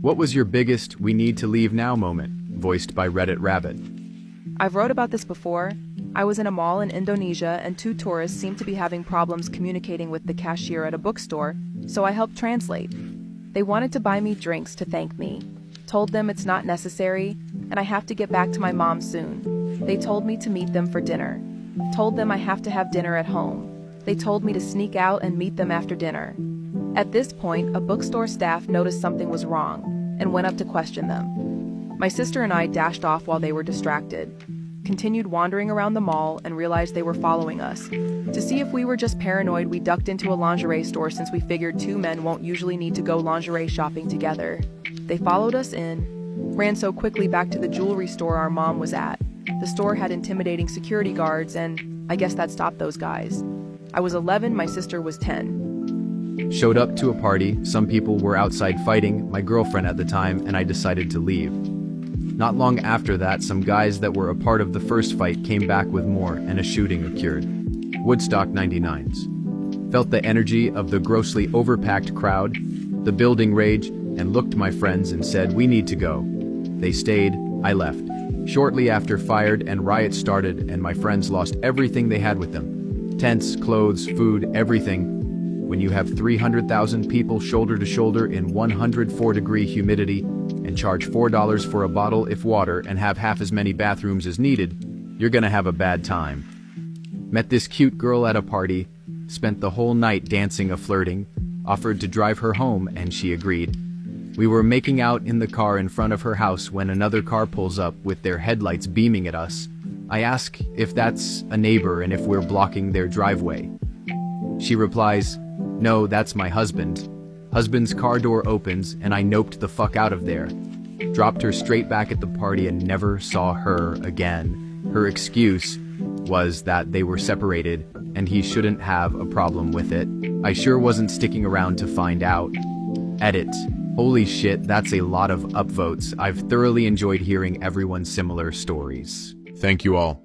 What was your biggest "we need to leave now" moment, voiced by Reddit Rabbit? I've wrote about this before. I was in a mall in Indonesia and two tourists seemed to be having problems communicating with the cashier at a bookstore, so I helped translate. They wanted to buy me drinks to thank me. Told them it's not necessary, and I have to get back to my mom soon. They told me to meet them for dinner. Told them I have to have dinner at home. They told me to sneak out and meet them after dinner. At this point, a bookstore staff noticed something was wrong and went up to question them. My sister and I dashed off while they were distracted, continued wandering around the mall, and realized they were following us. To see if we were just paranoid, we ducked into a lingerie store since we figured two men won't usually need to go lingerie shopping together. They followed us in, ran so quickly back to the jewelry store our mom was at. The store had intimidating security guards, and I guess that stopped those guys. I was 11, my sister was 10. Showed up to a party, some people were outside fighting, my girlfriend at the time, and I decided to leave. Not long after that, some guys that were a part of the first fight came back with more, and a shooting occurred. Woodstock 99s. Felt the energy of the grossly overpacked crowd, the building rage, and looked my friends and said, "We need to go." They stayed, I left. Shortly after, fired and riots started, and my friends lost everything they had with them. Tents, clothes, food, everything. When you have 300,000 people shoulder to shoulder in 104-degree humidity and charge $4 for a bottle if water and have half as many bathrooms as needed, you're gonna have a bad time. Met this cute girl at a party, spent the whole night dancing and flirting, offered to drive her home and she agreed. We were making out in the car in front of her house when another car pulls up with their headlights beaming at us. I ask if that's a neighbor and if we're blocking their driveway. She replies, "No, that's my husband." Husband's car door opens and I noped the fuck out of there. Dropped her straight back at the party and never saw her again. Her excuse was that they were separated and he shouldn't have a problem with it. I sure wasn't sticking around to find out. Edit. Holy shit, that's a lot of upvotes. I've thoroughly enjoyed hearing everyone's similar stories. Thank you all.